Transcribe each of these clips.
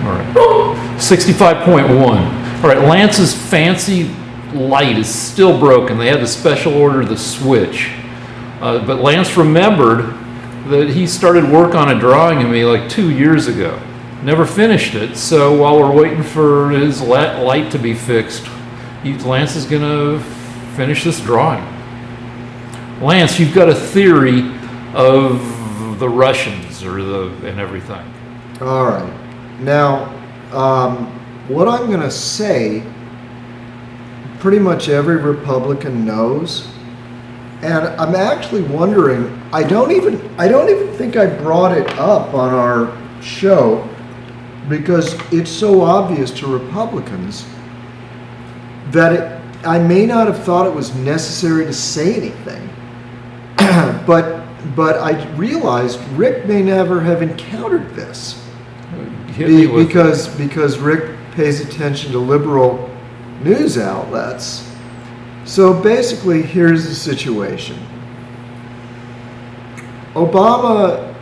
All right. 65.1. All right, Lance's fancy light is still broken. They had to special order the switch. But Lance remembered that he started work on a drawing of me like 2 years ago. Never finished it, so while we're waiting for his light to be fixed, Lance is going to finish this drawing. Lance, you've got a theory of the Russians and everything. All right. Now, what I'm going to say, pretty much every Republican knows, and I'm actually wondering. I don't even think I brought it up on our show because it's so obvious to Republicans that I may not have thought it was necessary to say anything, but I realized Rick may never have encountered this because Rick pays attention to liberal news outlets. So basically, here's the situation. Obama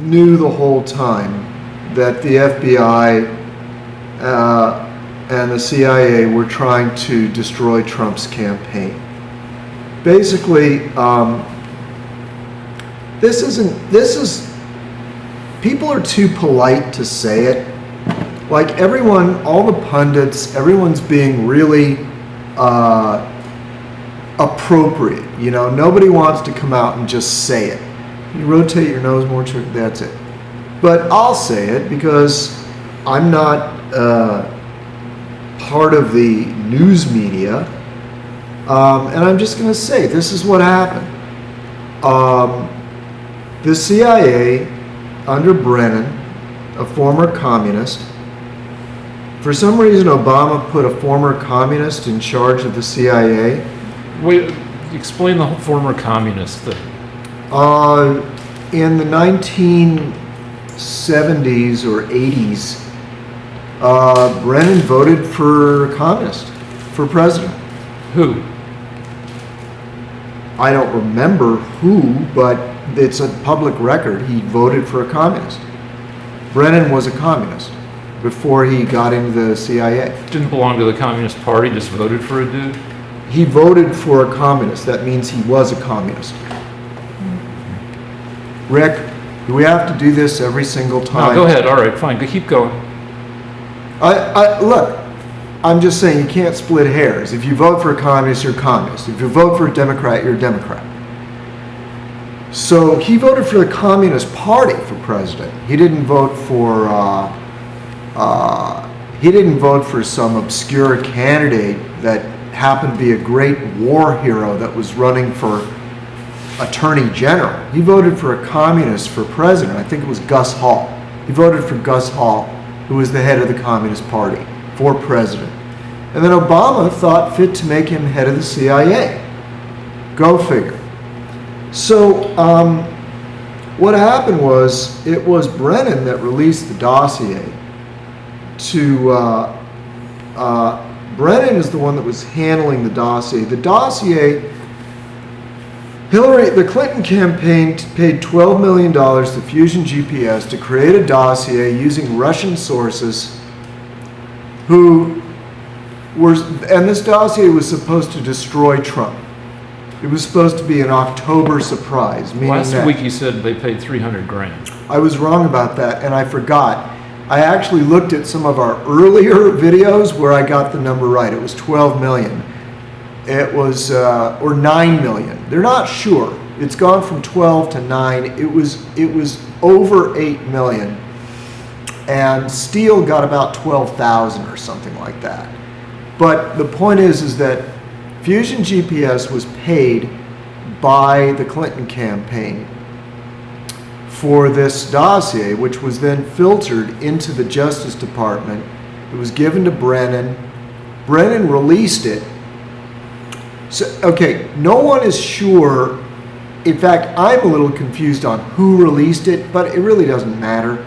knew the whole time that the FBI and the CIA were trying to destroy Trump's campaign. Basically, people are too polite to say it. Like everyone, all the pundits, everyone's being really appropriate. You know, nobody wants to come out and just say it. You rotate your nose more, that's it. But I'll say it because I'm not part of the news media. And I'm just going to say, this is what happened. The CIA, under Brennan, a former communist, for some reason Obama put a former communist in charge of the CIA. Wait, explain the former communist thing. In the 1970s or 80s, Brennan voted for a communist for president. Who? I don't remember who, but it's a public record. He voted for a communist. Brennan was a communist before he got into the CIA. Didn't belong to the Communist Party, just voted for a dude? He voted for a communist. That means he was a communist. Rick, do we have to do this every single time? No, go ahead. All right, fine. Keep going. Look, I'm just saying you can't split hairs. If you vote for a communist, you're a communist. If you vote for a Democrat, you're a Democrat. So he voted for the Communist Party for president. He didn't vote for some obscure candidate that happened to be a great war hero that was running for attorney general. He voted for a communist for president. I think it was Gus Hall. He voted for Gus Hall, who was the head of the Communist Party, for president. And then Obama thought fit to make him head of the CIA. Go figure. So what happened was, it was Brennan that released the dossier to Brennan is the one that was handling the dossier. The dossier, the Clinton campaign paid $12 million to Fusion GPS to create a dossier using Russian sources and this dossier was supposed to destroy Trump. It was supposed to be an October surprise. Last week you said they paid $300,000. I was wrong about that, and I forgot. I actually looked at some of our earlier videos where I got the number right. It was 12 million. It was, or 9 million. They're not sure. It's gone from 12 to 9. It was over 8 million. And Steele got about 12,000 or something like that. But the point is that Fusion GPS was paid by the Clinton campaign for this dossier, which was then filtered into the Justice Department. It was given to Brennan. Brennan released it. So, okay, no one is sure. In fact, I'm a little confused on who released it, but it really doesn't matter.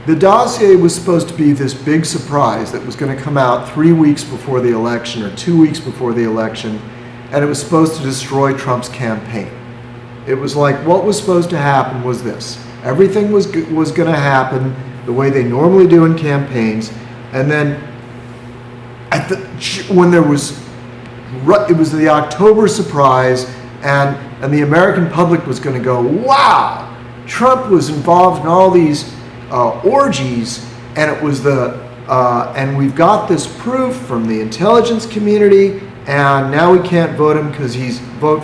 The dossier was supposed to be this big surprise that was going to come out 3 weeks before the election or 2 weeks before the election, and it was supposed to destroy Trump's campaign. It was like, what was supposed to happen was this. Everything was going to happen the way they normally do in campaigns. And then when there was, it was the October surprise, and the American public was going to go, wow, Trump was involved in all these orgies, and it was and we've got this proof from the intelligence community, and now we can't vote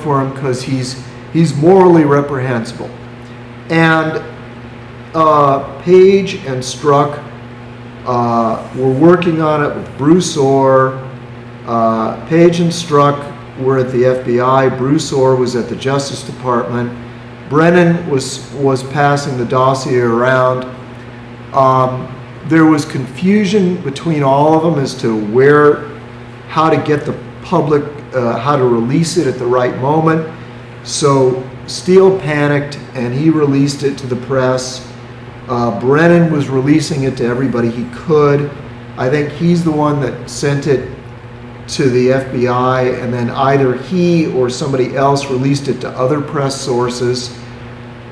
for him because he's morally reprehensible. And Page and Strzok were working on it with Bruce Orr. Page and Strzok were at the FBI. Bruce Orr was at the Justice Department. Brennan was passing the dossier around. There was confusion between all of them as to how to get the public, how to release it at the right moment. So Steele panicked and he released it to the press. Brennan was releasing it to everybody he could. I think he's the one that sent it to the FBI, and then either he or somebody else released it to other press sources.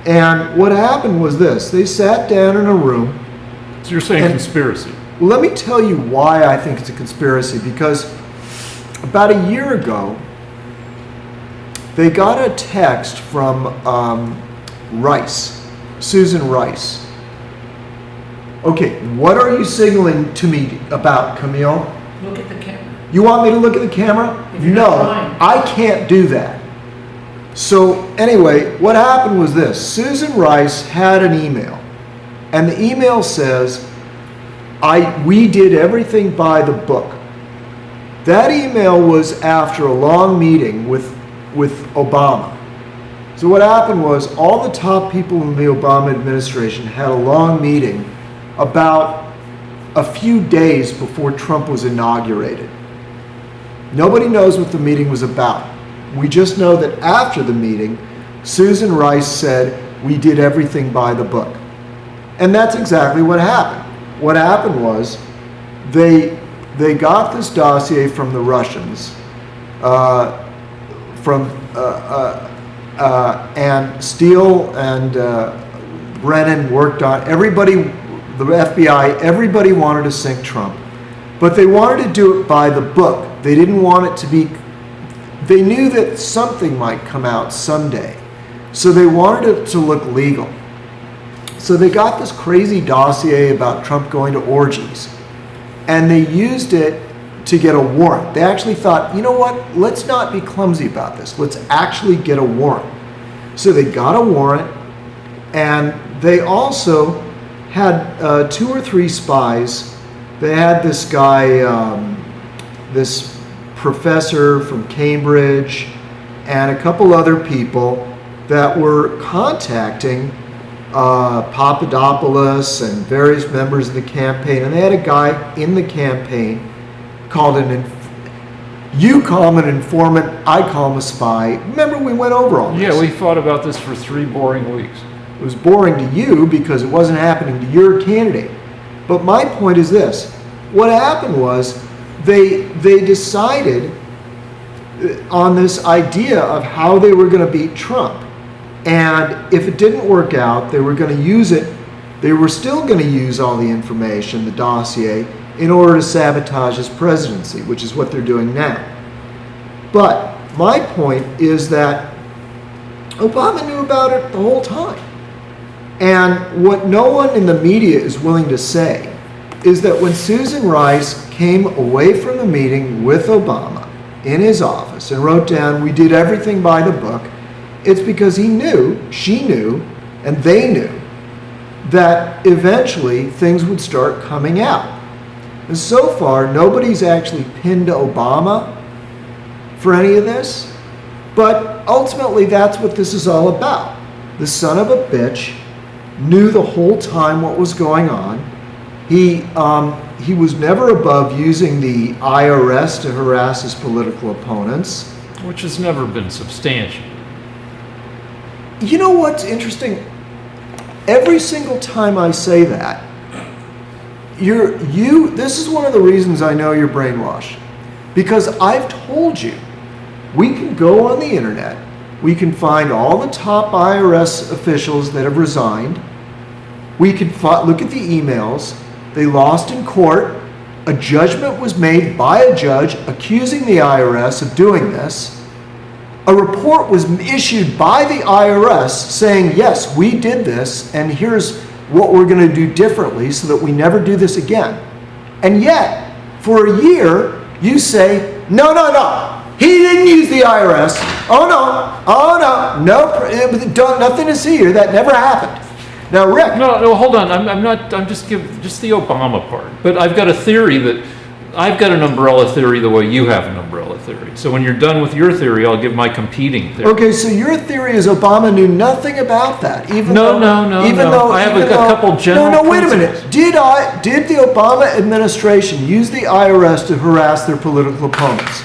And what happened was this: they sat down in a room. So you're saying conspiracy? Well, let me tell you why I think it's a conspiracy. Because about a year ago, they got a text from Susan Rice. Okay, what are you signaling to me about, Camille? Look at the camera. You want me to look at the camera? If you're No, not trying. I can't do that. So anyway, what happened was this. Susan Rice had an email, and the email says, we did everything by the book. That email was after a long meeting with Obama. So what happened was all the top people in the Obama administration had a long meeting about a few days before Trump was inaugurated. Nobody knows what the meeting was about. We just know that after the meeting, Susan Rice said, we did everything by the book. And that's exactly what happened. What happened was they got this dossier from the Russians, and Steele and Brennan worked on everybody, the FBI, everybody wanted to sink Trump. But they wanted to do it by the book. They didn't want it to be, they knew that something might come out someday. So they wanted it to look legal. So they got this crazy dossier about Trump going to orgies. And they used it to get a warrant. They actually thought, you know what, let's not be clumsy about this. Let's actually get a warrant. So they got a warrant, and they also had 2 or 3 spies. They had this guy, this professor from Cambridge, and a couple other people that were contacting Papadopoulos and various members of the campaign. And they had a guy in the campaign called you call him an informant, I call him a spy. Remember, we went over all this. Yeah, we thought about this for 3 boring weeks. It was boring to you because it wasn't happening to your candidate. But my point is this. What happened was they decided on this idea of how they were going to beat Trump. And if it didn't work out, they were going to use it. They were still going to use all the information, the dossier, in order to sabotage his presidency, which is what they're doing now. But my point is that Obama knew about it the whole time. And what no one in the media is willing to say is that when Susan Rice came away from the meeting with Obama in his office and wrote down, we did everything by the book, it's because he knew, she knew, and they knew that eventually things would start coming out. And so far, nobody's actually pinned Obama for any of this, but ultimately that's what this is all about. The son of a bitch knew the whole time what was going on. He was never above using the IRS to harass his political opponents. Which has never been substantial. You know what's interesting? Every single time I say that, this is one of the reasons I know you're brainwashed. Because I've told you, we can go on the internet, we can find all the top IRS officials that have resigned, We can look at the emails. They lost in court. A judgment was made by a judge accusing the IRS of doing this. A report was issued by the IRS saying, yes, we did this, and here's what we're going to do differently so that we never do this again. And yet, for a year, you say, no, no, no. He didn't use the IRS. Oh no, nothing to see here. That never happened. Now, Rick. No, hold on. I'm just the Obama part. But I've got a theory that I've got an umbrella theory the way you have an umbrella theory. So when you're done with your theory, I'll give my competing theory. Okay, so your theory is Obama knew nothing about that. No. I have a couple general. No, wait a minute. Did the Obama administration use the IRS to harass their political opponents?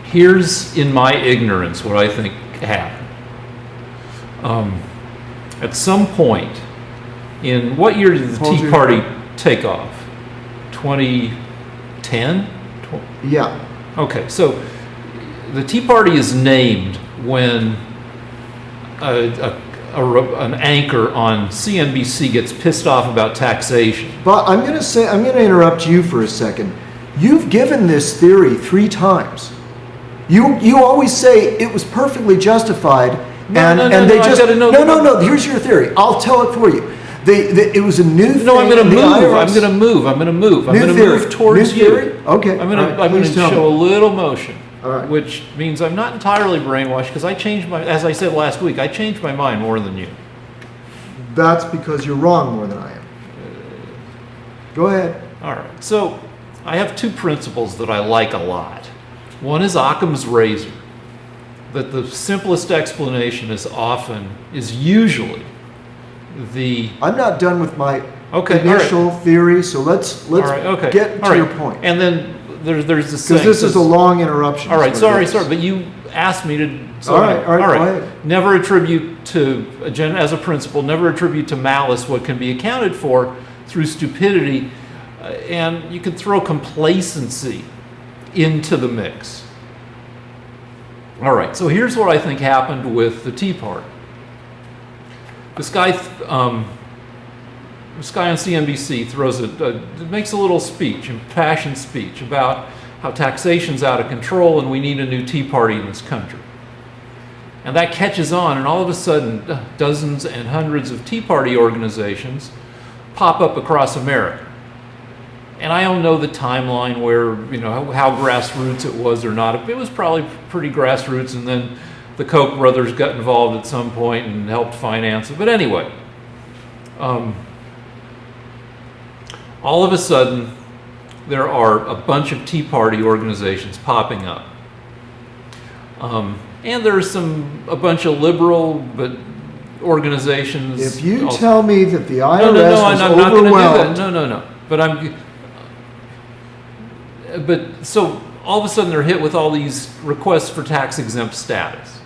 Here's, in my ignorance, what I think happened. At some point, in what year did the Tea Party take off? 2010? Yeah. Okay, so the Tea Party is named when an anchor on CNBC gets pissed off about taxation. But I'm going to interrupt you for a second. You've given this theory 3 times. You always say it was perfectly justified, No. Here's your theory. I'll tell it for you. It was a new thing. No, I'm going to move. I'm going to move towards new theory? you. Okay. I'm going to show a little motion, right. Which means I'm not entirely brainwashed because as I said last week, I changed my mind more than you. That's because you're wrong more than I am. Go ahead. All right. So I have 2 principles that I like a lot. One is Occam's razor, that the simplest explanation is usually the... I'm not done with my initial theory, so let's get to your point. And then there's this thing. Because this is a long interruption. All right, sorry, but you asked me to... So all right, go ahead. Never attribute as a principle, never attribute to malice what can be accounted for through stupidity, and you can throw complacency into the mix. All right, so here's what I think happened with the Tea Party. This guy on CNBC makes a little speech, impassioned speech about how taxation's out of control and we need a new Tea Party in this country. And that catches on, and all of a sudden, dozens and hundreds of Tea Party organizations pop up across America. And I don't know the timeline where, how grassroots it was or not. It was probably pretty grassroots, and then the Koch brothers got involved at some point and helped finance it. But anyway, all of a sudden, there are a bunch of Tea Party organizations popping up. And there's a bunch of liberal but organizations. If you tell me that the IRS was I'm not going to do overwhelmed... that. No. But so all of a sudden they're hit with all these requests for tax-exempt status.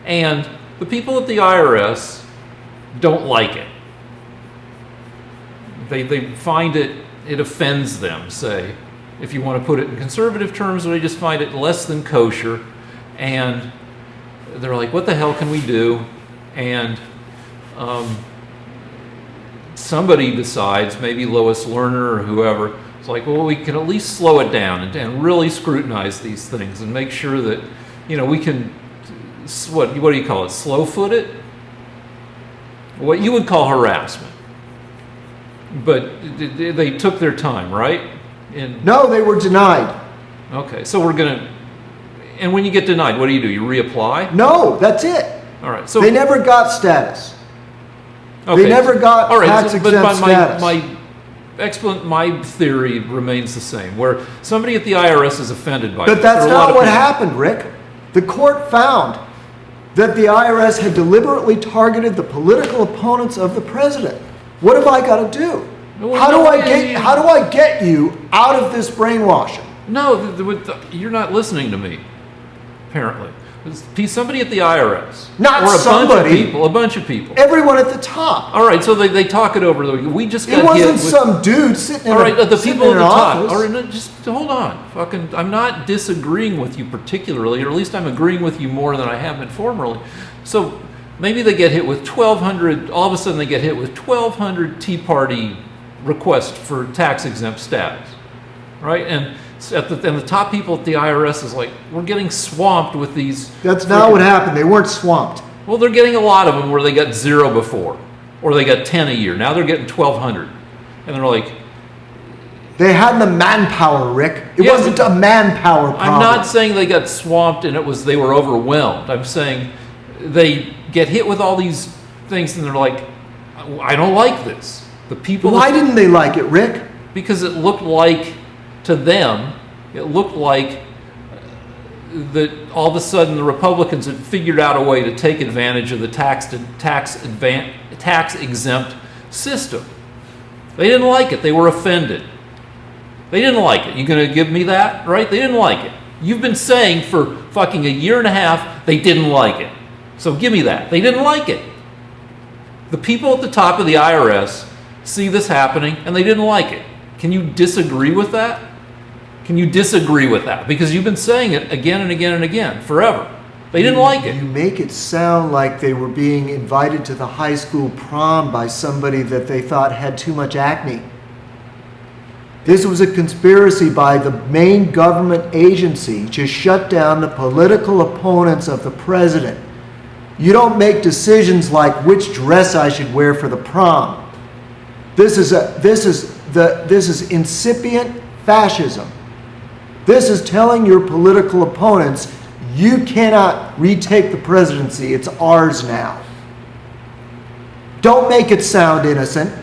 And the people at the IRS don't like it. They find it offends them, say, if you want to put it in conservative terms, or they just find it less than kosher. And they're like, what the hell can we do? And somebody decides, maybe Lois Lerner or whoever, it's like, well, we can at least slow it down and really scrutinize these things and make sure that, we can, what do you call it, slow-foot it? What you would call harassment. But they took their time, right? No, they were denied. Okay, so we're going to, and when you get denied, what do? You reapply? No, that's it. All right, so... They never got status. Okay, they never got tax-exempt status. My theory remains the same, where somebody at the IRS is offended by it. But that's not what happened, Rick. The court found that the IRS had deliberately targeted the political opponents of the president. What have I got to do? How do I get you out of this brainwashing? No, you're not listening to me, apparently. Somebody at the IRS. Not or somebody. A bunch of people. Everyone at the top. All right, so they talk it over. We just got hit. It wasn't some dude sitting in all right, the people at the top. Office. All right, no, just hold on. I'm not disagreeing with you particularly, or at least I'm agreeing with you more than I have been formerly. So maybe they get hit with 1,200, all of a sudden they get hit with 1,200 Tea Party requests for tax exempt status, right? And the top people at the IRS is like, we're getting swamped with these. That's not what happened. They weren't swamped. Well, they're getting a lot of them where they got 0 before, or they got 10 a year. Now they're getting 1,200. And they're like, they had the manpower, Rick. It wasn't a manpower problem. I'm not saying they got swamped and they were overwhelmed. I'm saying they get hit with all these things and they're like, I don't like this. The people. Why didn't they like it, Rick? Because it looked like, to them, it looked like that all of a sudden the Republicans had figured out a way to take advantage of the tax exempt system. They didn't like it. They were offended. They didn't like it. You gonna give me that, right? They didn't like it. You've been saying for fucking a year and a half they didn't like it. So give me that. They didn't like it. The people at the top of the IRS see this happening and they didn't like it. Can you disagree with that? Can you disagree with that? Because you've been saying it again and again and again, forever. They didn't like it. You make it sound like they were being invited to the high school prom by somebody that they thought had too much acne. This was a conspiracy by the main government agency to shut down the political opponents of the president. You don't make decisions like which dress I should wear for the prom. This is incipient fascism. This is telling your political opponents, you cannot retake the presidency. It's ours now. Don't make it sound innocent.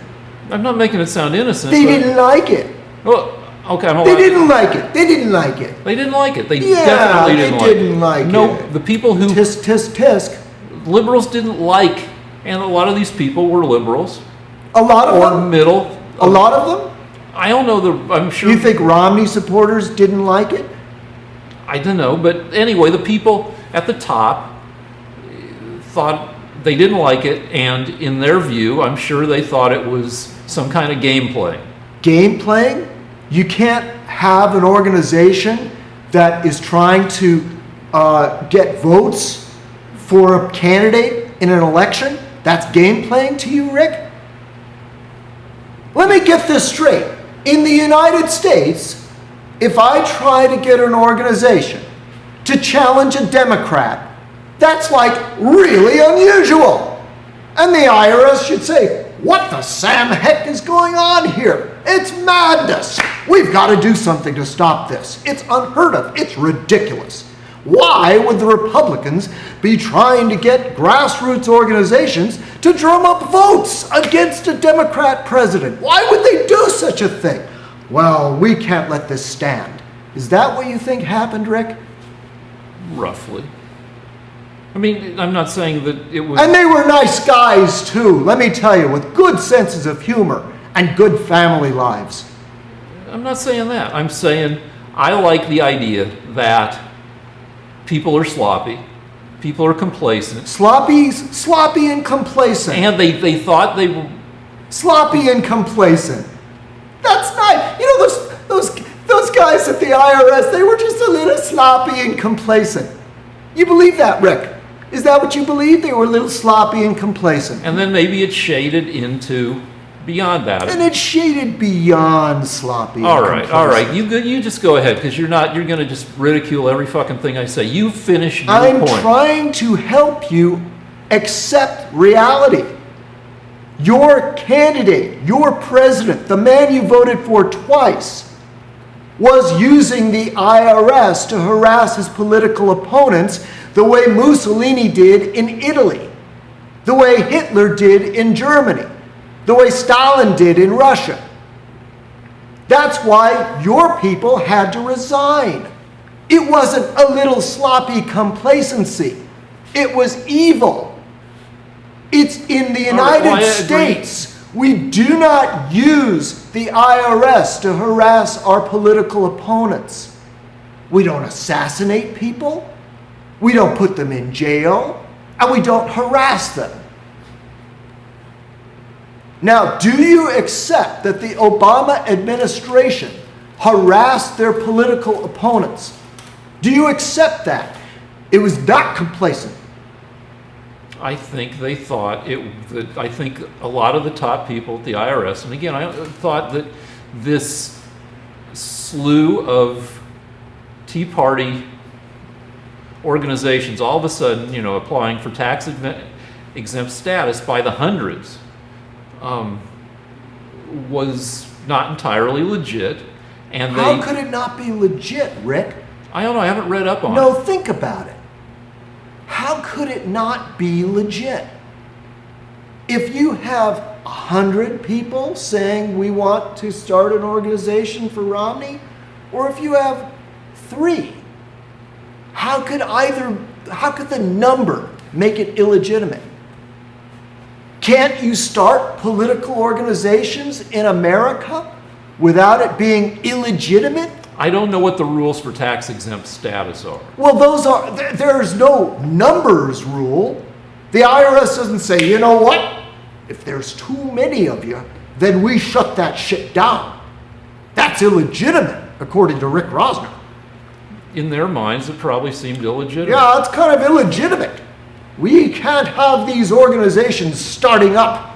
I'm not making it sound innocent. They didn't like it. Well, okay, I'm allowed. They didn't like it. They didn't like it. They didn't like it. They definitely didn't like it. No, the people who... Tisk, tisk, tisk. Liberals didn't like, and a lot of these people were liberals. A lot of them? Or middle. A lot of them? I don't know, I'm sure... You think Romney supporters didn't like it? I don't know, but anyway, the people at the top thought they didn't like it, and in their view, I'm sure they thought it was some kind of game play. Game playing? You can't have an organization that is trying to get votes for a candidate in an election? That's game playing to you, Rick? Let me get this straight. In the United States, if I try to get an organization to challenge a Democrat, that's like really unusual. And the IRS should say, what the Sam heck is going on here? It's madness. We've got to do something to stop this. It's unheard of. It's ridiculous. Why would the Republicans be trying to get grassroots organizations to drum up votes against a Democrat president? Why would they do such a thing? Well, we can't let this stand. Is that what you think happened, Rick? Roughly. I mean, I'm not saying that it was... And they were nice guys, too, let me tell you, with good senses of humor and good family lives. I'm not saying that. I'm saying I like the idea that people are sloppy, people are complacent. Sloppy and complacent. And they thought they were... Sloppy and complacent. That's nice. You know, those guys at the IRS, they were just a little sloppy and complacent. You believe that, Rick? Is that what you believe? They were a little sloppy and complacent. And then maybe it shaded into beyond that. And it shaded beyond sloppy. All right. You just go ahead, because you're going to just ridicule every fucking thing I say. You finish your point. I'm trying to help you accept reality. Your candidate, your president, the man you voted for twice, was using the IRS to harass his political opponents the way Mussolini did in Italy, the way Hitler did in Germany, the way Stalin did in Russia. That's why your people had to resign. It wasn't a little sloppy complacency. It was evil. It's in the United States. We do not use the IRS to harass our political opponents. We don't assassinate people. We don't put them in jail. And we don't harass them. Now, do you accept that the Obama administration harassed their political opponents? Do you accept that? It was not complacent. I think they thought I think a lot of the top people at the IRS, and again, I thought that this slew of Tea Party organizations all of a sudden, applying for tax exempt status by the hundreds, was not entirely legit. And how could it not be legit, Rick? I don't know. I haven't read up on it. No, think about it. How could it not be legit? If you have 100 people saying we want to start an organization for Romney, or if you have 3, how could the number make it illegitimate? Can't you start political organizations in America without it being illegitimate? I don't know what the rules for tax exempt status are. Well, there's no numbers rule. The IRS doesn't say, you know what? If there's too many of you, then we shut that shit down. That's illegitimate, according to Rick Rosner. In their minds, it probably seemed illegitimate. Yeah, it's kind of illegitimate. We can't have these organizations starting up.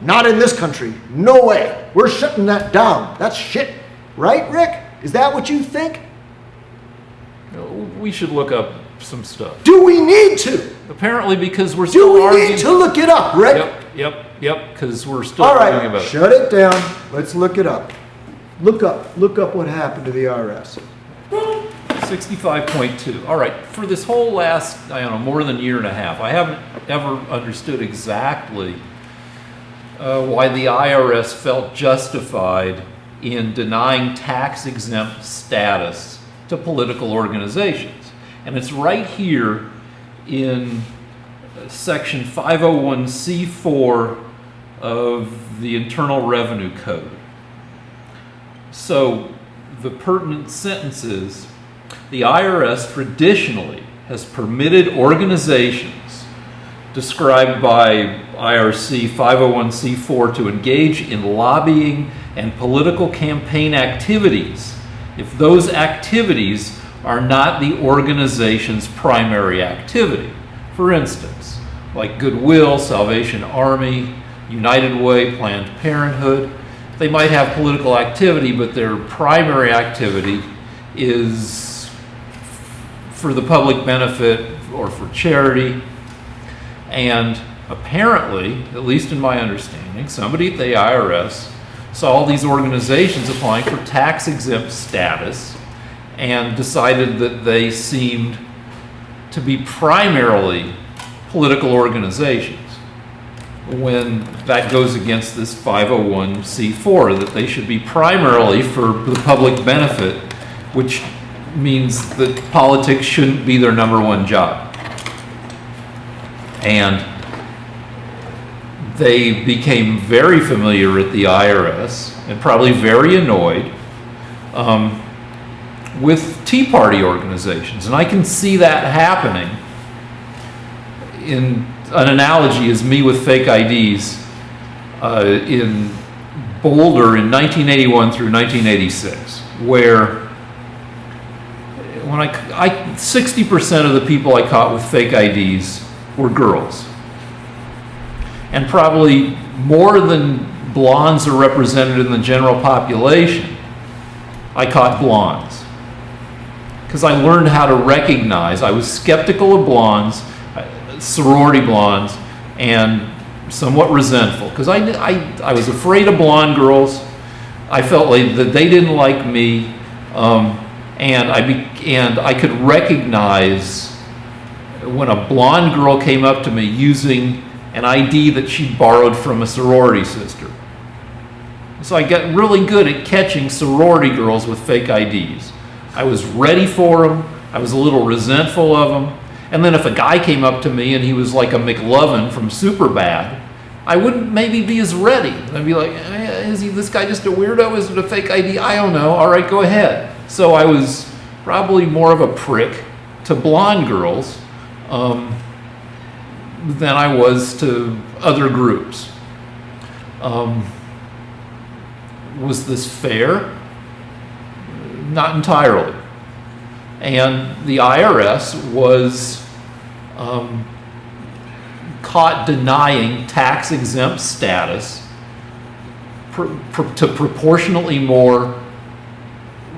Not in this country. No way. We're shutting that down. That's shit. Right, Rick? Is that what you think? We should look up some stuff. Do we need to? Apparently, because we're still Do we arguing. need to look it up, Rick? Yep, because we're still All arguing right, about it. shut it down. Let's look it up. Look up what happened to the IRS. 65.2. All right, for this whole last, more than a year and a half, I haven't ever understood exactly why the IRS felt justified in denying tax-exempt status to political organizations. And it's right here in section 501c4 of the Internal Revenue Code. So the pertinent sentence is, the IRS traditionally has permitted organizations described by IRC 501c4 to engage in lobbying and political campaign activities if those activities are not the organization's primary activity. For instance, like Goodwill, Salvation Army, United Way, Planned Parenthood. They might have political activity, but their primary activity is for the public benefit or for charity. And apparently, at least in my understanding, somebody at the IRS saw all these organizations applying for tax-exempt status and decided that they seemed to be primarily political organizations, when that goes against this 501c4, that they should be primarily for the public benefit, which means that politics shouldn't be their number one job. And they became very familiar at the IRS and probably very annoyed with Tea Party organizations. And I can see that happening. In an analogy is me with fake IDs in Boulder in 1981 through 1986, where when 60% of the people I caught with fake IDs were girls. And probably more than blondes are represented in the general population, I caught blondes. Because I learned how to recognize, I was skeptical of blondes, sorority blondes, and somewhat resentful. Because I was afraid of blonde girls. I felt like that they didn't like me. And I could recognize when a blonde girl came up to me using an ID that she borrowed from a sorority sister. So I got really good at catching sorority girls with fake IDs. I was ready for them. I was a little resentful of them. And then if a guy came up to me and he was like a McLovin from Superbad, I wouldn't maybe be as ready. I'd be like, is this guy just a weirdo? Is it a fake ID? I don't know. All right, go ahead. So I was probably more of a prick to blonde girls than I was to other groups. Was this fair? Not entirely. And the IRS was caught denying tax-exempt status to proportionately more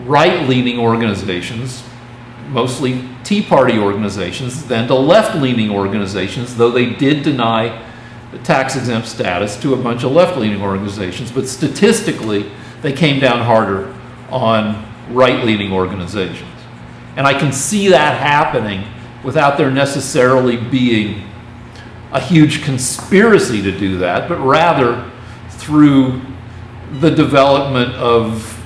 right-leaning organizations, mostly Tea Party organizations, than to left-leaning organizations, though they did deny the tax-exempt status to a bunch of left-leaning organizations. But statistically, they came down harder on right-leaning organizations. And I can see that happening without there necessarily being a huge conspiracy to do that, but rather through the development of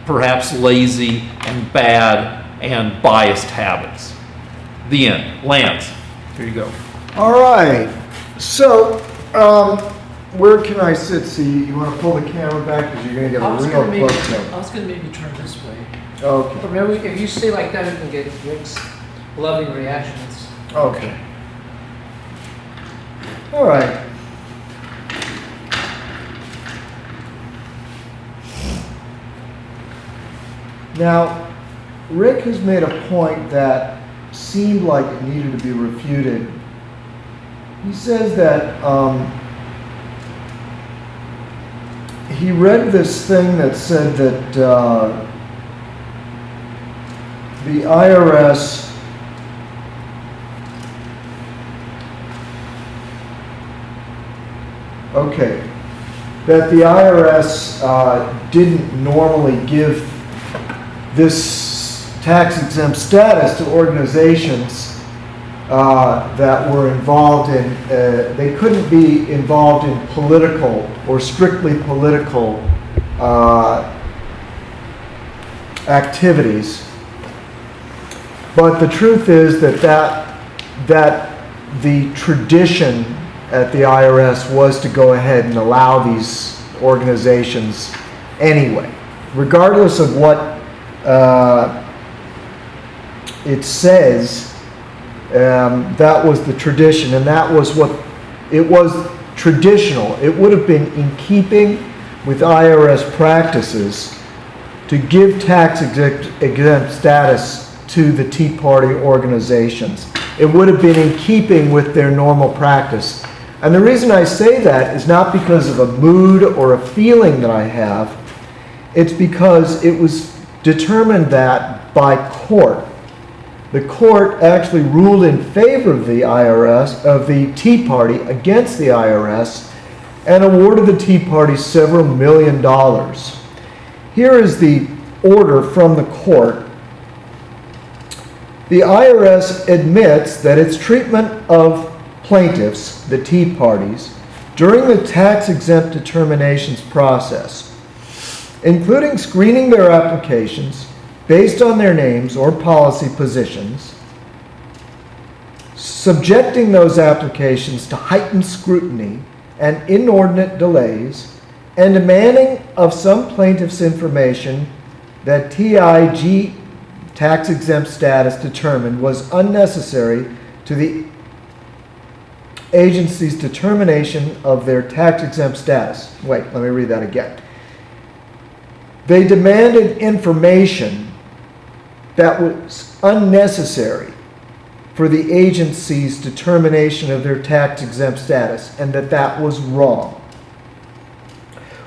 perhaps lazy and bad and biased habits. The end. Lance, here you go. All right. So, where can I sit? See, you want to pull the camera back because you're going to get a real close up. I was going to maybe turn this way. Okay. But maybe if you stay like that, you can get Rick's loving reactions. Okay. All right. Now, Rick has made a point that seemed like it needed to be refuted. He says that he read this thing that said that the IRS that the IRS didn't normally give this tax-exempt status to organizations that were involved in, they couldn't be involved in political or strictly political activities. But the truth is that the tradition at the IRS was to go ahead and allow these organizations anyway, regardless of what it says. That was the tradition, and that was what it was traditional. It would have been in keeping with IRS practices to give tax exempt status to the Tea Party organizations. It would have been in keeping with their normal practice. And the reason I say that is not because of a mood or a feeling that I have. It's because it was determined that by court. The court actually ruled in favor of the IRS, of the Tea Party, against the IRS, and awarded the Tea Party several $1 million. Here is the order from the court. The IRS admits that its treatment of plaintiffs, the Tea Parties, during the tax-exempt determinations process, including screening their applications based on their names or policy positions, subjecting those applications to heightened scrutiny and inordinate delays, and demanding of some plaintiffs information that TIG tax-exempt status determined was unnecessary to the agency's determination of their tax-exempt status. Wait, let me read that again. They demanded information that was unnecessary for the agency's determination of their tax-exempt status, and that was wrong.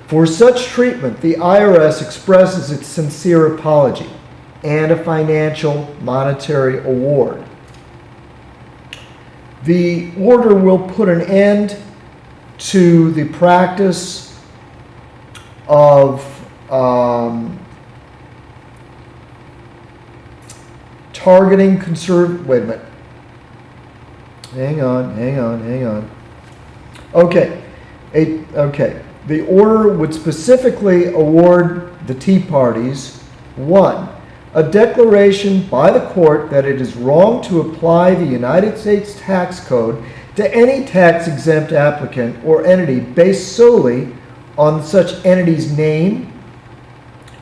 For such treatment, the IRS expresses its sincere apology and a financial monetary award. The order will put an end to the practice of targeting conservative. Wait a minute. Hang on. Okay. The order would specifically award the Tea Parties, 1, a declaration by the court that it is wrong to apply the United States tax code to any tax-exempt applicant or entity based solely on such entity's name,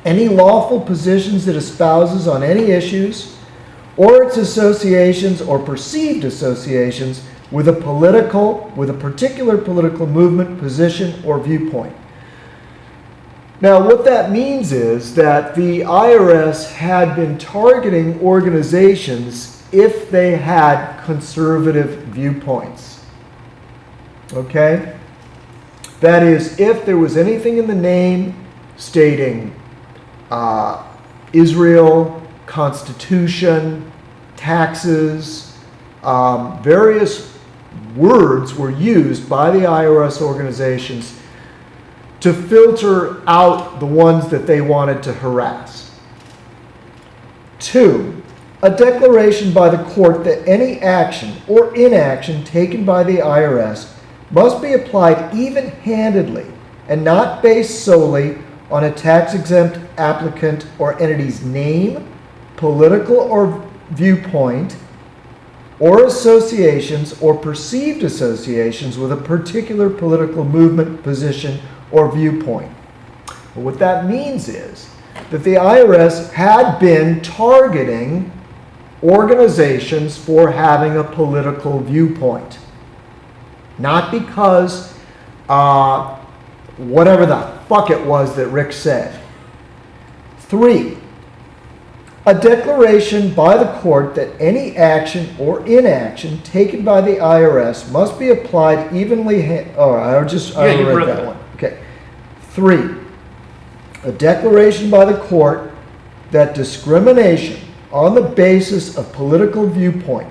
any lawful positions it espouses on any issues, or its associations or perceived associations with a particular political movement, position, or viewpoint. Now, what that means is that the IRS had been targeting organizations if they had conservative viewpoints. Okay? That is, if there was anything in the name stating Israel, Constitution, taxes, various words were used by the IRS organizations to filter out the ones that they wanted to harass. 2, a declaration by the court that any action or inaction taken by the IRS must be applied even-handedly and not based solely on a tax-exempt applicant or entity's name, political or viewpoint, or associations or perceived associations with a particular political movement, position, or viewpoint. But what that means is that the IRS had been targeting organizations for having a political viewpoint. Not because whatever the fuck it was that Rick said. 3, a declaration by the court that any action or inaction taken by the IRS must be applied evenly. I already read that one. Okay. 3, a declaration by the court that discrimination on the basis of political viewpoint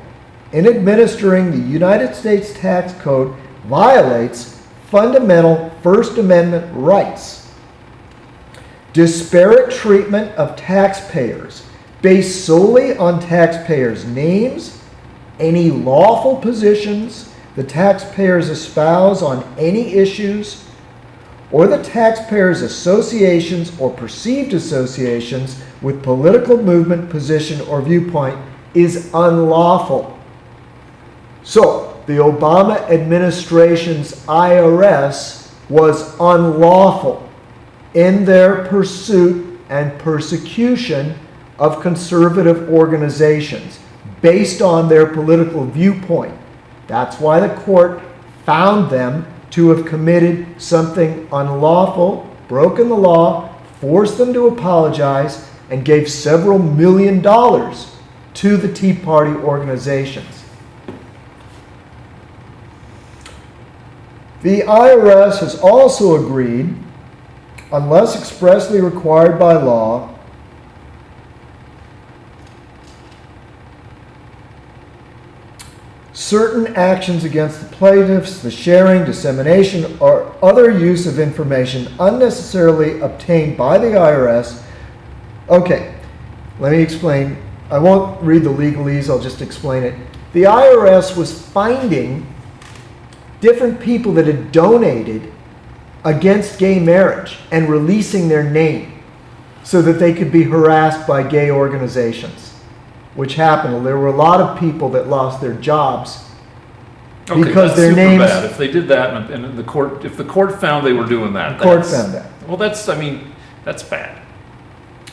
in administering the United States tax code violates fundamental First Amendment rights. Disparate treatment of taxpayers based solely on taxpayers' names, any lawful positions the taxpayers espouse on any issues, or the taxpayers' associations or perceived associations with political movement, position, or viewpoint is unlawful. So, the Obama administration's IRS was unlawful in their pursuit and persecution of conservative organizations based on their political viewpoint. That's why the court found them to have committed something unlawful, broken the law, forced them to apologize, and gave several $1 million to the Tea Party organizations. The IRS has also agreed, unless expressly required by law, certain actions against the plaintiffs, the sharing, dissemination, or other use of information unnecessarily obtained by the IRS. Okay, let me explain. I won't read the legalese, I'll just explain it. The IRS was finding different people that had donated against gay marriage and releasing their name so that they could be harassed by gay organizations, which happened. There were a lot of people that lost their jobs because their names. Bad. If they did that, and the court, if the court found they were doing that, the court found that. Well, that's bad.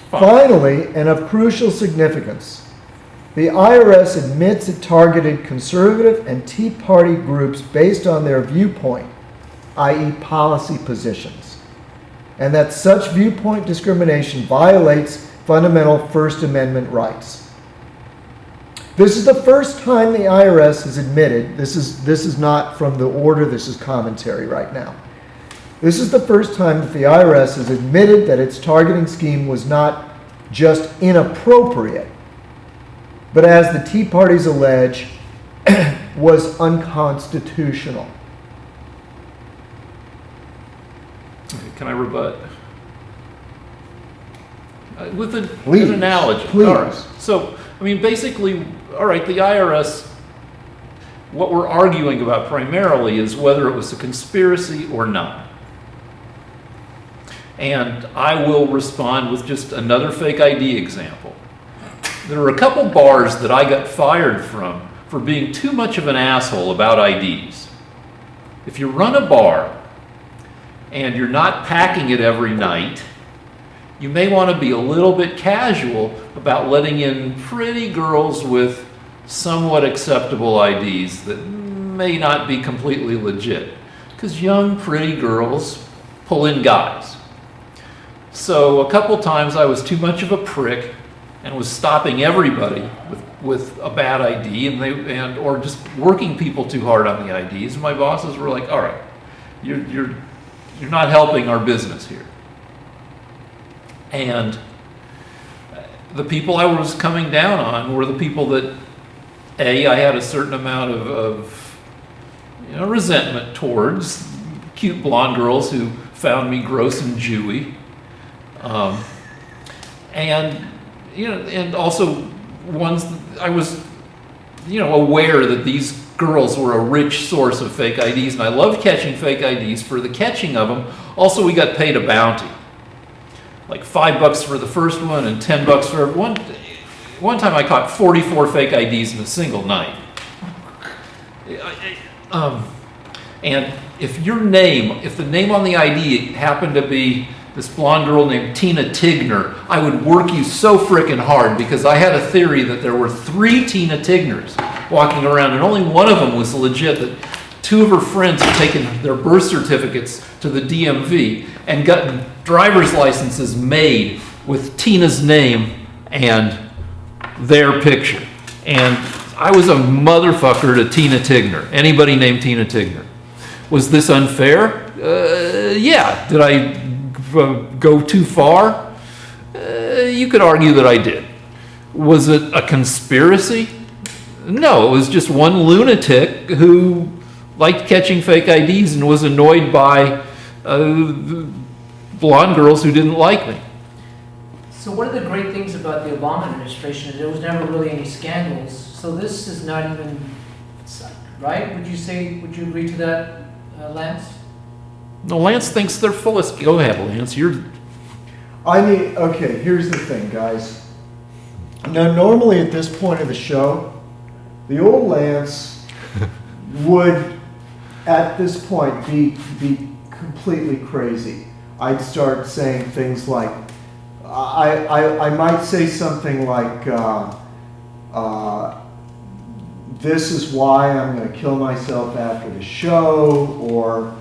Fine. Finally, and of crucial significance, the IRS admits it targeted conservative and Tea Party groups based on their viewpoint, i.e. policy positions, and that such viewpoint discrimination violates fundamental First Amendment rights. This is the first time the IRS has admitted, this is not from the order, this is commentary right now. This is the first time that the IRS has admitted that its targeting scheme was not just inappropriate, but as the Tea Parties allege, was unconstitutional. Can I rebut? With an analogy. Please. All right. So, I mean, basically, all right, the IRS, what we're arguing about primarily is whether it was a conspiracy or not. And I will respond with just another fake ID example. There are a couple bars that I got fired from for being too much of an asshole about IDs. If you run a bar and you're not packing it every night, you may want to be a little bit casual about letting in pretty girls with somewhat acceptable IDs that may not be completely legit, because young, pretty girls pull in guys. So a couple times I was too much of a prick and was stopping everybody with a bad ID or just working people too hard on the IDs. My bosses were like, all right, you're not helping our business here. And the people I was coming down on were the people that, I had a certain amount of resentment towards, cute blonde girls who found me gross and Jewy. And also ones that I was, aware that these girls were a rich source of fake IDs, and I loved catching fake IDs. For the catching of them, also we got paid a bounty, like $5 for the first one and $10 for one. One time I caught 44 fake IDs in a single night. And if the name on the ID happened to be this blonde girl named Tina Tigner, I would work you so frickin' hard, because I had a theory that there were 3 Tina Tigners walking around, and only one of them was legit, that 2 of her friends had taken their birth certificates to the DMV and gotten driver's licenses made with Tina's name and their picture. And I was a motherfucker to Tina Tigner, anybody named Tina Tigner. Was this unfair? Yeah. Did I go too far? You could argue that I did. Was it a conspiracy? No, it was just one lunatic who liked catching fake IDs and was annoyed by blonde girls who didn't like me. So one of the great things about the Obama administration is there was never really any scandals. So this is not even, right? Would you agree to that, Lance? No, Lance thinks they're full of... Go ahead, Lance. Okay, here's the thing, guys. Now, normally at this point of the show, the old Lance would, at this point, be completely crazy. I'd start saying things like, I might say something like, this is why I'm going to kill myself after the show, or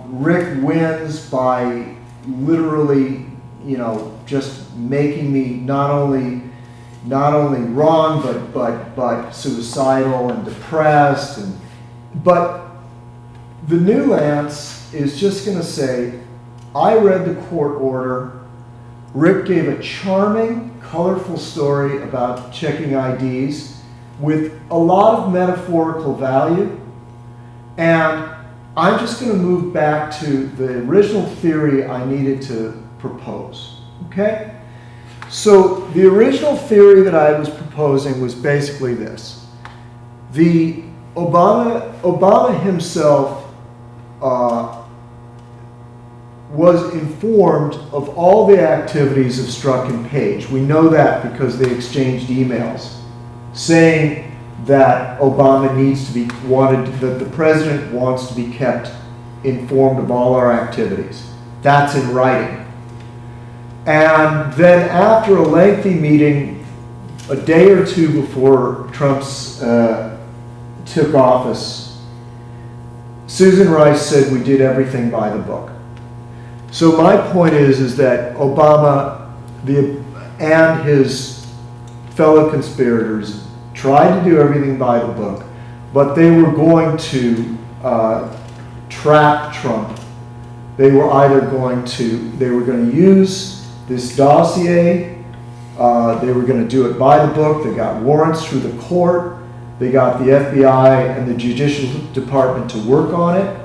Rick wins by literally, just making me not only wrong, but suicidal and depressed. But the new Lance is just going to say, I read the court order. Rick gave a charming, colorful story about checking IDs with a lot of metaphorical value, and I'm just going to move back to the original theory I needed to propose, okay? So the original theory that I was proposing was basically this. The Obama himself was informed of all the activities of Strzok and Page. We know that because they exchanged emails saying that Obama that the president wants to be kept informed of all our activities. That's in writing. And then after a lengthy meeting, a day or two before Trump's took office, Susan Rice said we did everything by the book. So my point is that Obama and his fellow conspirators tried to do everything by the book, but they were going to trap Trump. They were going to use this dossier. They were going to do it by the book. They got warrants through the court. They got the FBI and the Judicial Department to work on it.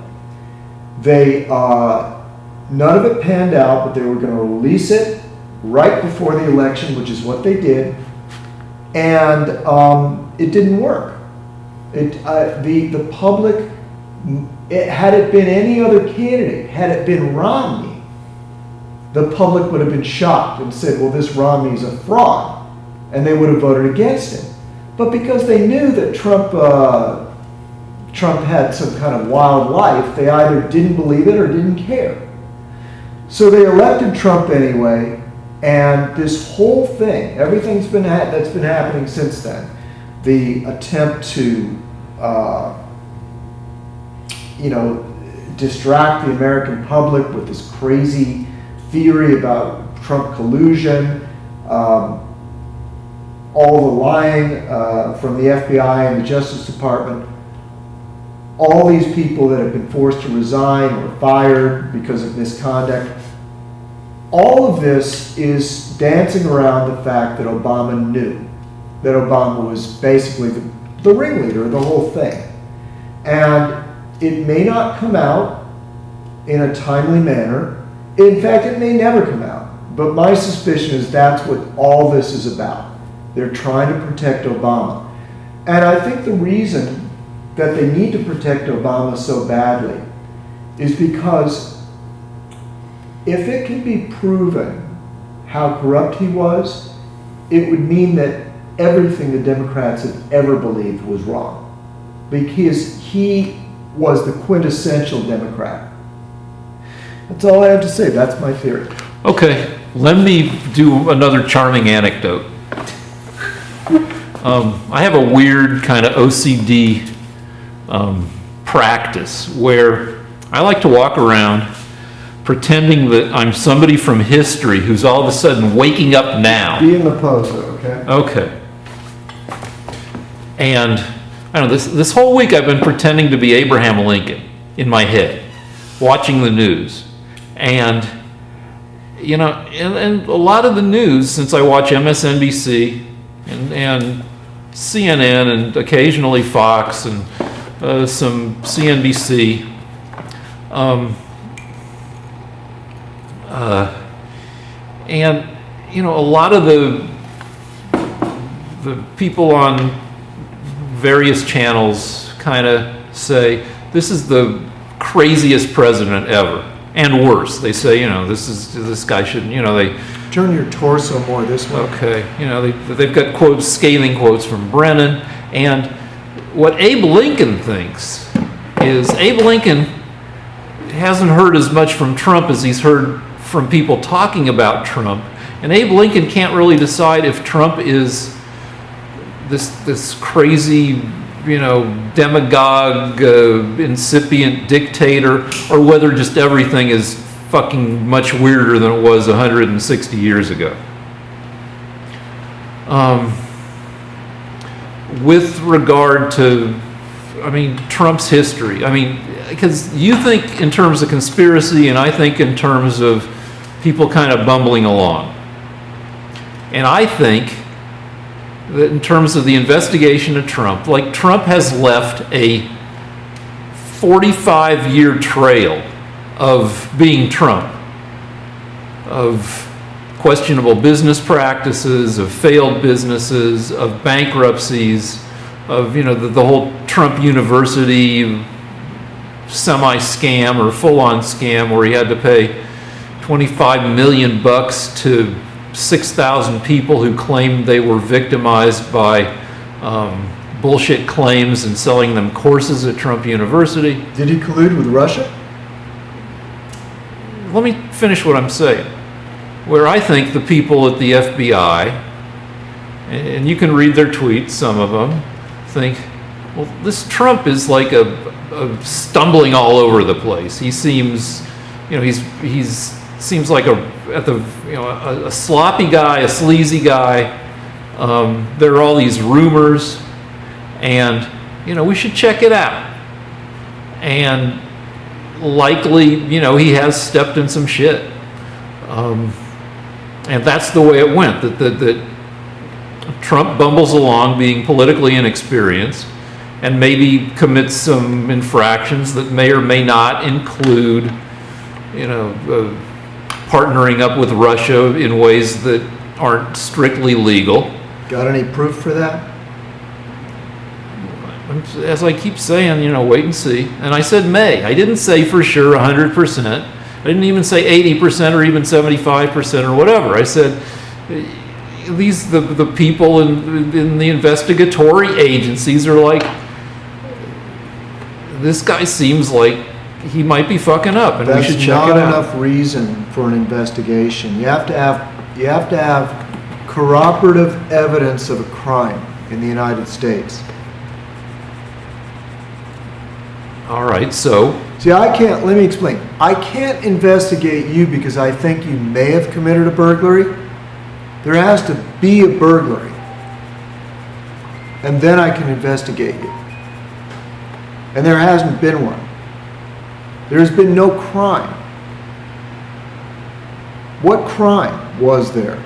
None of it panned out, but they were going to release it right before the election, which is what they did. And it didn't work. The public, had it been any other candidate, had it been Romney, the public would have been shocked and said, well, this Romney's a fraud, and they would have voted against him. But because they knew that Trump had some kind of wild life, they either didn't believe it or didn't care. So they elected Trump anyway, and this whole thing, everything's that's been happening since then, the attempt to, distract the American public with this crazy theory about Trump collusion, all the lying from the FBI and the Justice Department, all these people that have been forced to resign or fired because of misconduct, all of this is dancing around the fact that Obama knew that Obama was basically the ringleader of the whole thing. And it may not come out in a timely manner. In fact, it may never come out. But my suspicion is that's what all this is about. They're trying to protect Obama. And I think the reason that they need to protect Obama so badly is because if it can be proven how corrupt he was, it would mean that everything the Democrats have ever believed was wrong. Because he was the quintessential Democrat. That's all I have to say. That's my theory. Okay, let me do another charming anecdote. I have a weird kind of OCD practice where I like to walk around pretending that I'm somebody from history who's all of a sudden waking up now. Be in the pose, though, okay? Okay. And I don't know, this whole week I've been pretending to be Abraham Lincoln in my head, watching the news. And, you know, and a lot of the news, since I watch MSNBC and CNN and occasionally Fox and some CNBC, and, you know, a lot of the people on various channels kind of say, this is the craziest president ever. And worse, they say, you know, this guy shouldn't, you know, they... Turn your torso more this way. Okay, you know, they've got quotes, scathing quotes from Brennan, and what Abe Lincoln thinks is Abe Lincoln hasn't heard as much from Trump as he's heard from people talking about Trump, and Abe Lincoln can't really decide if Trump is this crazy, you know, demagogue, incipient dictator, or whether just everything is fucking much weirder than it was 160 years ago. With regard to, I mean, Trump's history, I mean, because you think in terms of conspiracy and I think in terms of people kind of bumbling along. And I think that in terms of the investigation of Trump, like Trump has left a 45-year trail of being Trump, of questionable business practices, of failed businesses, of bankruptcies, of, you know, the whole Trump University semi-scam or full-on scam where he had to pay $25 million to 6,000 people who claimed they were victimized by bullshit claims and selling them courses at Trump University. Did he collude with Russia? Let me finish what I'm saying. Where I think the people at the FBI, and you can read their tweets, some of them, think, well, this Trump is like a stumbling all over the place. He seems, you know, he's seems like a sloppy guy, a sleazy guy. There are all these rumors, and, you know, we should check it out. And likely, you know, he has stepped in some shit. And that's the way it went, that Trump bumbles along being politically inexperienced and maybe commits some infractions that may or may not include, you know, partnering up with Russia in ways that aren't strictly legal. Got any proof for that? As I keep saying, you know, wait and see. And I said may. I didn't say for sure 100%. I didn't even say 80% or even 75% or whatever. I said the people in the investigatory agencies are like, this guy seems like he might be fucking up, and we should check it out. That's not enough reason for an investigation. You have to have corroborative evidence of a crime in the United States. All right, so... See, let me explain. I can't investigate you because I think you may have committed a burglary. There has to be a burglary. and then I can investigate you. And there hasn't been one. There's been no crime. What crime was there,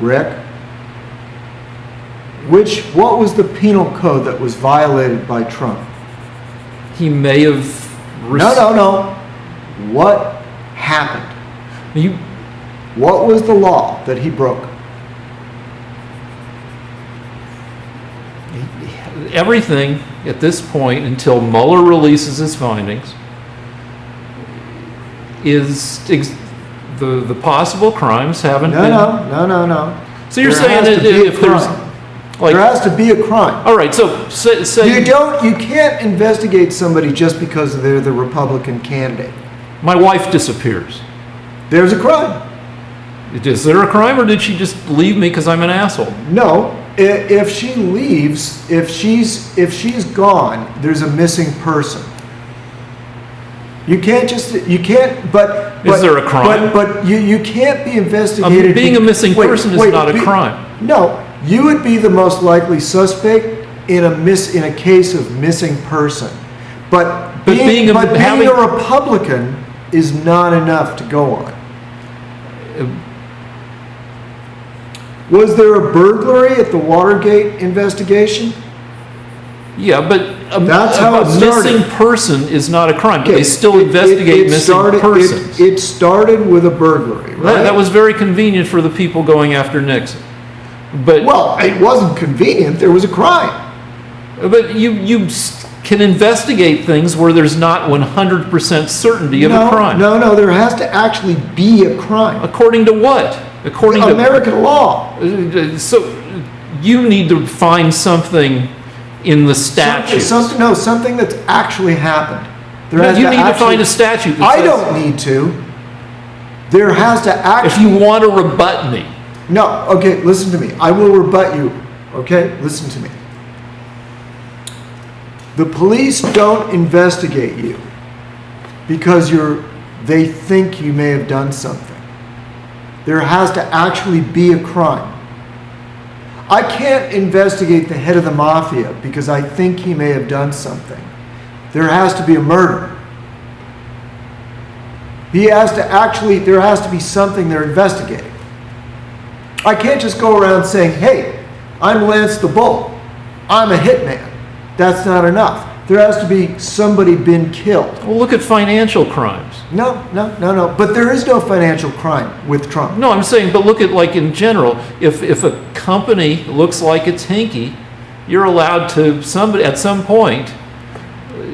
Rick? What was the penal code that was violated by Trump? He may have... No. What happened? What was the law that he broke? Everything at this point, until Mueller releases his findings, is the possible crimes haven't been... No. So you're There saying has that to be a if there's... crime. There has to be a crime. All right, so say... You can't investigate somebody just because they're the Republican candidate. My wife disappears. There's a crime. Is there a crime, or did she just leave me because I'm an asshole? No. If she leaves, if she's gone, there's a missing person. You can't, but Is there a crime? But you can't be investigated. Being a missing person is not a crime. No, you would be the most likely suspect in a case of missing person. But being a Republican is not enough to go on. Was there a burglary at the Watergate investigation? Yeah, but That's how it started. missing person is not a crime. But Okay, they still investigate missing persons. It started with a burglary, right? That was very convenient for the people going after Nixon. But Well, it wasn't convenient. There was a crime. But you can investigate things where there's not 100% certainty of a crime. No. There has to actually be a crime. According to what? According to American law. So you need to find something in the statute. Something that's actually happened. You need to find a statute. I don't need to. There has to actually. If you want to rebut me. No, okay, listen to me. I will rebut you. Okay, listen to me. The police don't investigate you because they think you may have done something. There has to actually be a crime. I can't investigate the head of the mafia because I think he may have done something. There has to be a murder. There has to be something they're investigating. I can't just go around saying, hey, I'm Lance the Bull. I'm a hitman. That's not enough. There has to be somebody been killed. Well, look at financial crimes. No. But there is no financial crime with Trump. No, I'm saying, but look at, like, in general, if a company looks like it's hinky, you're allowed to, at some point,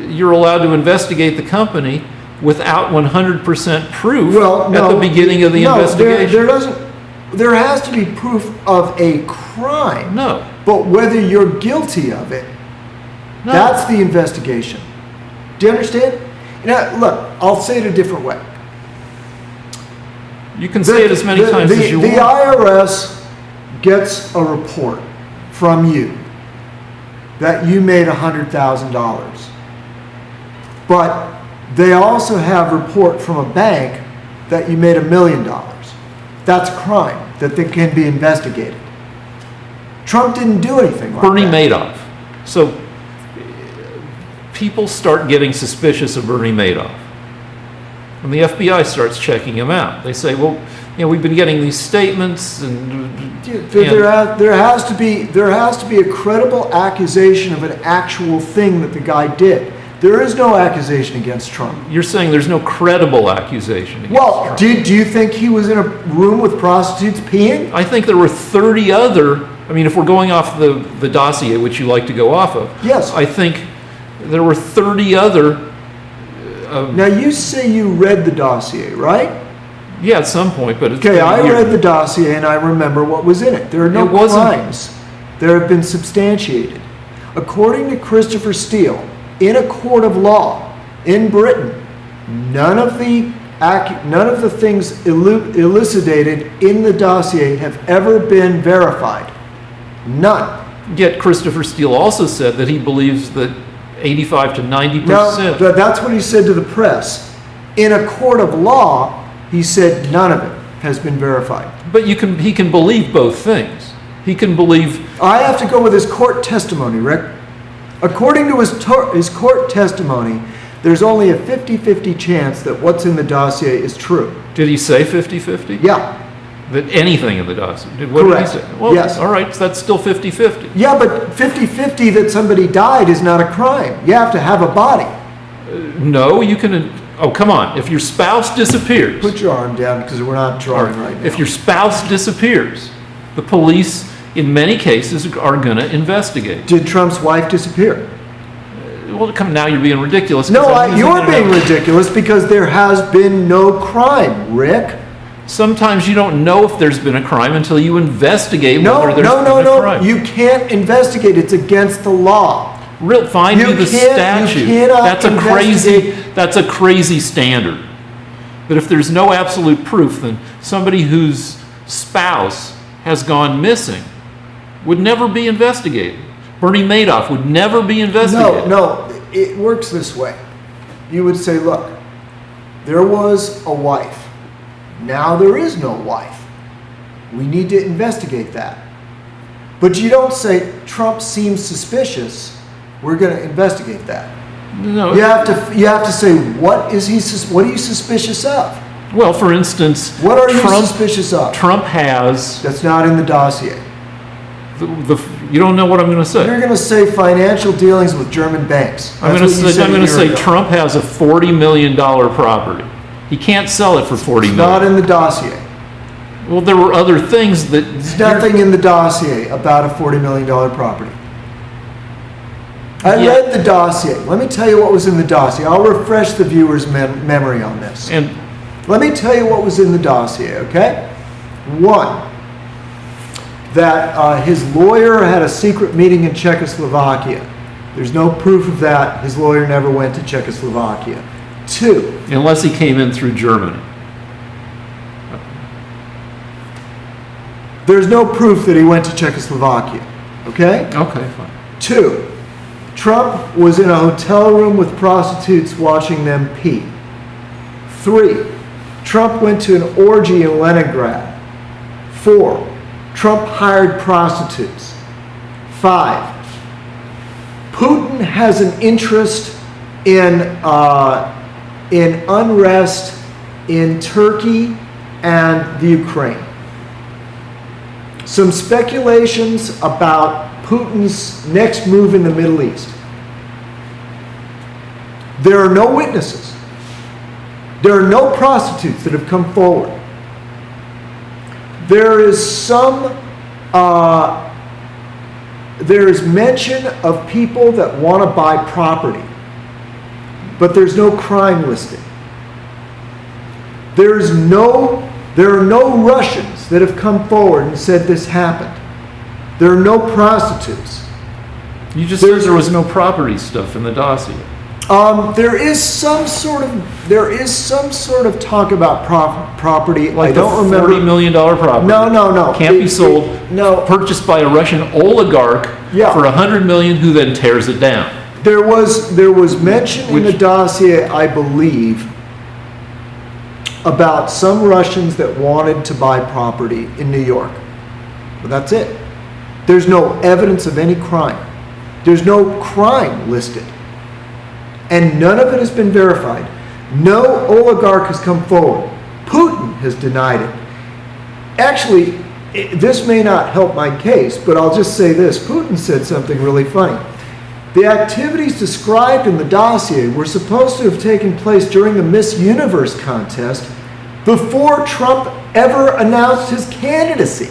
you're allowed to investigate the company without 100% proof at the beginning of the investigation. There has to be proof of a crime. No. But whether you're guilty of it, No. that's the investigation. Do you understand? Now, look, I'll say it a different way. You can say it as many times as you want. The IRS gets a report from you that you made $100,000. But they also have a report from a bank that you made $1 million. That's a crime that they can be investigated. Trump didn't do anything like Bernie that. Madoff. So people start getting suspicious of Bernie Madoff. And the FBI starts checking him out. They say, well, we've been getting these statements and there has to be a credible accusation of an actual thing that the guy did. There is no accusation against Trump. You're saying there's no credible accusation against Trump. Do you think he was in a room with prostitutes peeing? I think there were 30 other, if we're going off the dossier, which you like to go off of. Yes. I think there were 30 other. Now you say you read the dossier, right? Yeah, at some point, but it's okay. been a I year. read the dossier and I remember what was in it. There are no crimes. There have been substantiated. According to Christopher Steele, in a court of law in Britain, none of the things elucidated in the dossier have ever been verified. None. Yet Christopher Steele also said that he believes that 85 to 90%. No, that's what he said to the press. In a court of law, he said none of it has been verified. But he can believe both things. He can believe. I have to go with his court testimony, Rick. According to his court testimony, there's only a 50-50 chance that what's in the dossier is true. Did he say 50-50? Yeah. That anything in the dossier? What Correct. Did he say? Well, Yes. all right, so that's still 50-50. Yeah, but 50-50 that somebody died is not a crime. You have to have a body. No, you can. Oh, come on. If your spouse disappears. Put your arm down because we're not drawing right now. If your spouse disappears, the police, in many cases, are going to investigate. Did Trump's wife disappear? Well, come now, you're being ridiculous. No, you're being ridiculous because there has been no crime, Rick. Sometimes you don't know if there's been a crime until you investigate whether there's been a crime. You can't investigate. It's against the law. Find me the statute. You cannot That's a crazy standard. That if there's no absolute proof, then somebody whose spouse has gone missing would never be investigated. Bernie Madoff would never be investigated. No, it works this way. You would say, look, there was a wife. Now there is no wife. We need to investigate that. But you don't say, Trump seems suspicious. We're going to investigate that. No. You have to say, what are you suspicious of? Well, for instance, what are you suspicious of? Trump has. That's not in the dossier. You don't know what I'm going to say. You're going to say financial dealings with German banks. I'm going to say Trump has a $40 million property. He can't sell it for $40 million. Not in the dossier. Well, there were other things that. There's nothing in the dossier about a $40 million property. I read the dossier. Let me tell you what was in the dossier. I'll refresh the viewer's memory on this. And let me tell you what was in the dossier, okay? One, that his lawyer had a secret meeting in Czechoslovakia. There's no proof of that. His lawyer never went to Czechoslovakia. Two. Unless he came in through Germany. There's no proof that he went to Czechoslovakia, okay? Okay, fine. Two. Trump was in a hotel room with prostitutes watching them pee. Three, Trump went to an orgy in Leningrad. Four, Trump hired prostitutes. Five, Putin has an interest in unrest in Turkey and the Ukraine. Some speculations about Putin's next move in the Middle East. There are no witnesses. There are no prostitutes that have come forward. There is mention of people that want to buy property, but there's no crime listing. There are no Russians that have come forward and said this happened. There are no prostitutes. You just said there was no property stuff in the dossier. There is some sort of talk about property. Like I don't remember. $40 million property. No. Can't be sold. No. Purchased by a Russian oligarch for $100 million, who then tears it down. There was mention in the dossier, I believe, about some Russians that wanted to buy property in New York. But that's it. There's no evidence of any crime. There's no crime listed. And none of it has been verified. No oligarch has come forward. Putin has denied it. Actually, this may not help my case, but I'll just say this. Putin said something really funny. The activities described in the dossier were supposed to have taken place during the Miss Universe contest before Trump ever announced his candidacy.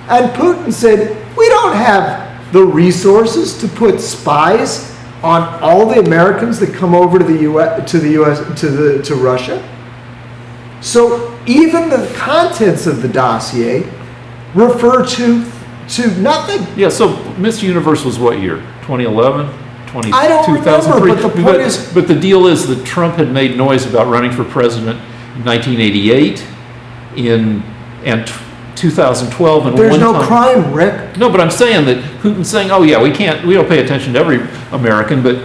And Putin said, we don't have the resources to put spies on all the Americans that come over to Russia. So even the contents of the dossier refer to nothing. Yeah, so Miss Universe was what year? 2011? I don't remember, but the point is... But the deal is that Trump had made noise about running for president in 1988 and 2012 and There's no crime, Rick. No, but I'm saying that Putin's saying, oh yeah, we don't pay attention to every American, but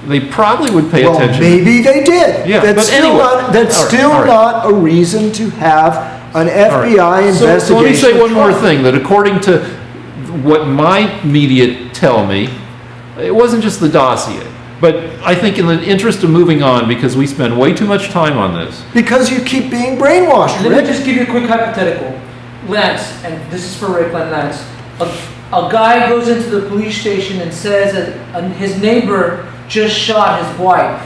they probably would pay attention. Maybe they did. Yeah, That's but anyway. Not a reason to have An FBI So investigation. let me say one more of Trump. thing, that according to what my media tell me, it wasn't just the dossier. But I think in the interest of moving on, because we spend way too much time on this, Because you keep being brainwashed, Let me Rick. just give you a quick hypothetical. Lance, and this is for Rick and Lance. A guy goes into the police station and says that his neighbor just shot his wife.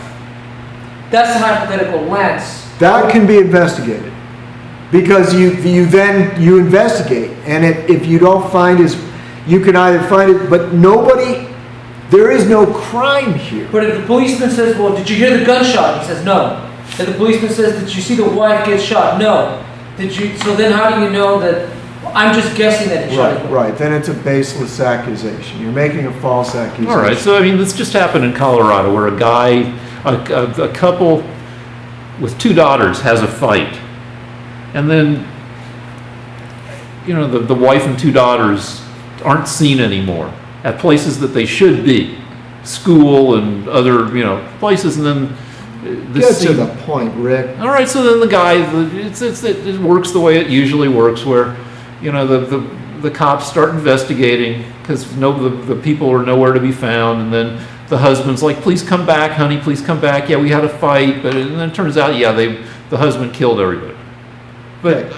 That's a hypothetical. Lance. That can be investigated. Because you then investigate, and if you don't find you can either find it, but there is no crime here. But if the policeman says, well, did you hear the gunshot? He says, no. If the policeman says, did you see the wife get shot? No. So then how do you know that, I'm just guessing that he shot his wife. Right, then it's a baseless accusation. You're making a false accusation. all right, so I mean, this just happened in Colorado where a couple with two daughters has a fight. And then, you know, the wife and two daughters aren't seen anymore at places that they should be, school and other, places, and then Get to the point, Rick. all right, so then the guy, it works the way it usually works, where, the cops start investigating because the people are nowhere to be found, and then the husband's like, "Please come back, honey, please come back. Yeah, we had a fight," and then it turns out, the husband killed everybody. But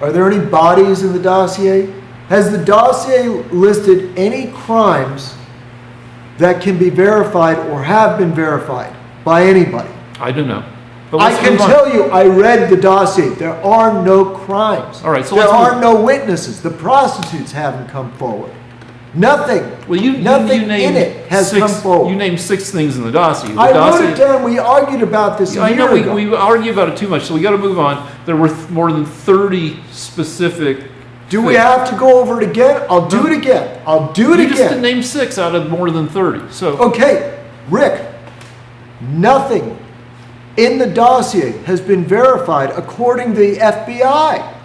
Are there any bodies in the dossier? Has the dossier listed any crimes that can be verified or have been verified by anybody? I don't know. But I let's can move on. tell you, I read the dossier. There are no crimes. All right, so there let's are move- no witnesses. The prostitutes haven't come forward. Nothing. Well, Nothing you in named it has come six, forward. You named 6 things in the dossier. The I dossier, wrote it down. We argued about this a I year know ago. we argue about it too much, so we got to move on. There were more than 30 specific. Do we things. have to go over it again? I'll do it again. I'll do it You just again. named 6 out of more than 30. So Okay, Rick, nothing in the dossier has been verified according to the FBI.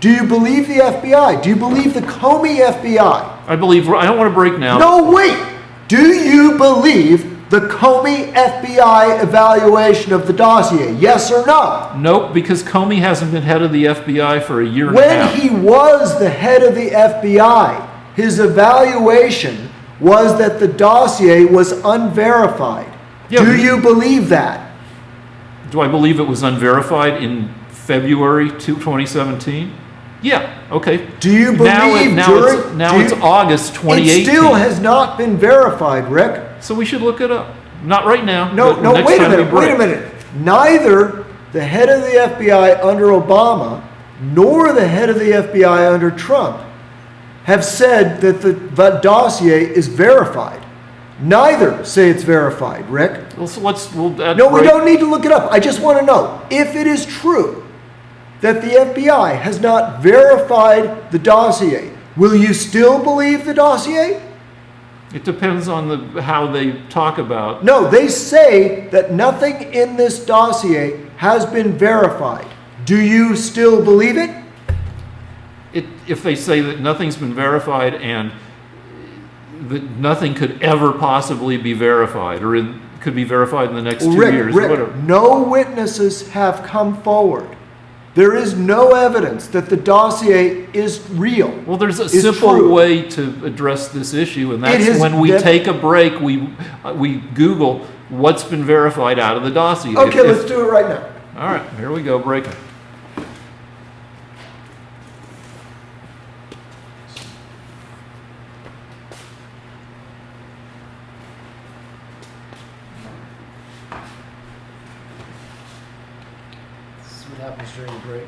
Do you believe the FBI? Do you believe the Comey FBI? I don't want to break now. No, wait. Do you believe the Comey FBI evaluation of the dossier? Yes or no? Nope, because Comey hasn't been head of the FBI for a year and a When half. he was the head of the FBI, his evaluation was that the dossier was unverified. Yeah, Do but- you believe that? Do I believe it was unverified in February 2017? Yeah, okay. Do you believe it's August 2018. It still has not been verified, Rick. So we should look it up. Not right now. No, but no, next wait a time we minute, wait a break. minute. Neither the head of the FBI under Obama nor the head of the FBI under Trump have said that the dossier is verified. Neither say it's verified, Rick. Well, so No, we don't need to look it up. I just want to know if it is true that the FBI has not verified the dossier. Will you still believe the dossier? It depends on how they talk about. No, they say that nothing in this dossier has been verified. Do you still believe it? If they say that nothing's been verified and that nothing could ever possibly be verified, or could be verified in the next 2 years, or whatever. No witnesses have come forward. There is no evidence that the dossier is real. Well, there's a is simple true. way to address this issue, and It that's is when we def- take a break, we Google what's been verified out of the dossier. Okay, let's do it right now. All right, here we go, breaking. This is what happens during the break.